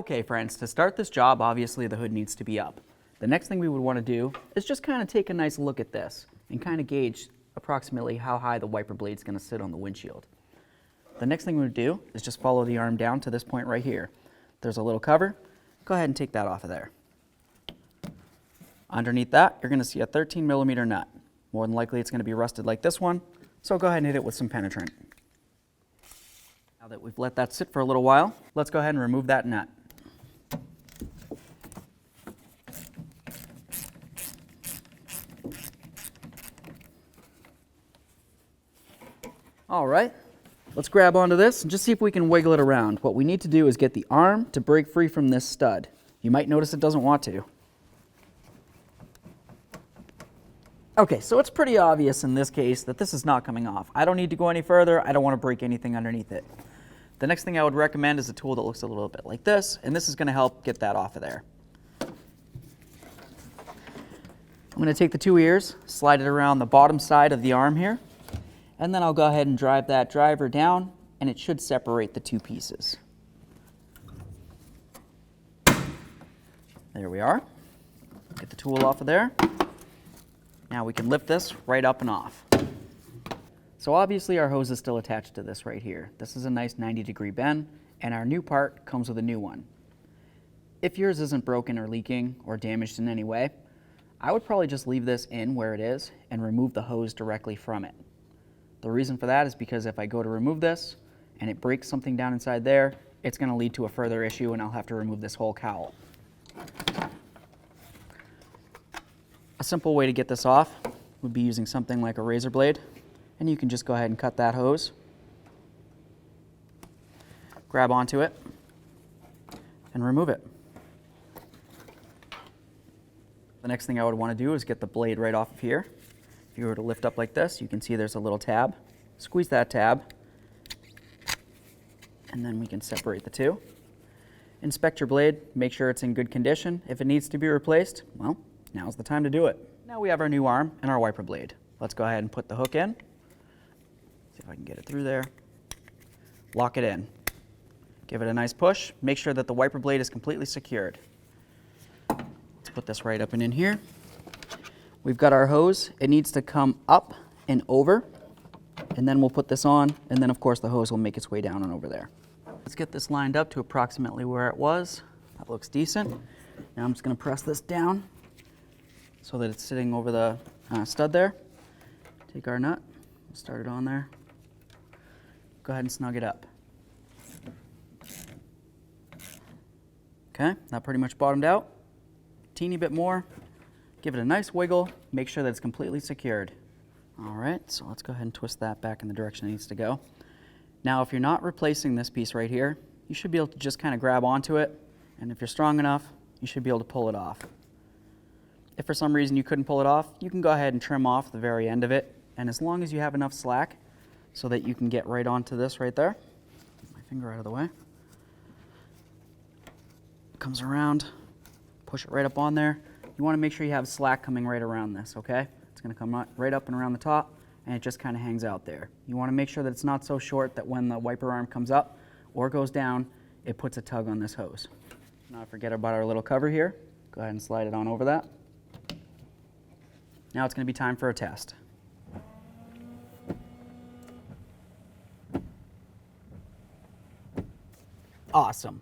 Okay friends, to start this job, obviously the hood needs to be up. The next thing we would want to do is just kind of take a nice look at this and kind of gauge approximately how high the wiper blade is going to sit on the windshield. The next thing we would do is just follow the arm down to this point right here. There's a little cover. Go ahead and take that off of there. Underneath that, you're going to see a 13mm nut. More than likely it's going to be rusted like this one, so go ahead and hit it with some penetrant. Now that we've let that sit for a little while, let's go ahead and remove that nut. All right, let's grab onto this and just see if we can wiggle it around. What we need to do is get the arm to break free from this stud. You might notice it doesn't want to. Okay, so it's pretty obvious in this case that this is not coming off. I don't need to go any further. I don't want to break anything underneath it. The next thing I would recommend is a tool that looks a little bit like this, and this is going to help get that off of there. I'm going to take the two ears, slide it around the bottom side of the arm here, and then I'll go ahead and drive that driver down, and it should separate the two pieces. There we are. Get the tool off of there. Now we can lift this right up and off. So obviously our hose is still attached to this right here. This is a nice 90-degree bend, and our new part comes with a new one. If yours isn't broken or leaking or damaged in any way, I would probably just leave this in where it is and remove the hose directly from it. The reason for that is because if I go to remove this and it breaks something down inside there, it's going to lead to a further issue and I'll have to remove this whole cowl. A simple way to get this off would be using something like a razor blade, and you can just go ahead and cut that hose, grab onto it, and remove it. The next thing I would want to do is get the blade right off of here. If you were to lift up like this, you can see there's a little tab. Squeeze that tab, and then we can separate the two. Inspect your blade, make sure it's in good condition. If it needs to be replaced, well, now's the time to do it. Now we have our new arm and our wiper blade. Let's go ahead and put the hook in. See if I can get it through there. Lock it in. Give it a nice push. Make sure that the wiper blade is completely secured. Let's put this right up and in here. We've got our hose. It needs to come up and over, and then we'll put this on, and then of course the hose will make its way down and over there. Let's get this lined up to approximately where it was. That looks decent. Now I'm just going to press this down so that it's sitting over the stud there. Take our nut, start it on there. Go ahead and snug it up. Okay, that pretty much bottomed out. Teeny bit more. Give it a nice wiggle, make sure that it's completely secured. All right, so let's go ahead and twist that back in the direction it needs to go. Now, if you're not replacing this piece right here, you should be able to just kind of grab onto it, and if you're strong enough, you should be able to pull it off. If for some reason you couldn't pull it off, you can go ahead and trim off the very end of it, and as long as you have enough slack so that you can get right onto this right there, get my finger out of the way, comes around, push it right up on there. You want to make sure you have slack coming right around this, okay? It's going to come right up and around the top, and it just kind of hangs out there. You want to make sure that it's not so short that when the wiper arm comes up or goes down, it puts a tug on this hose. Now forget about our little cover here. Go ahead and slide it on over that. Now it's going to be time for a test. Awesome.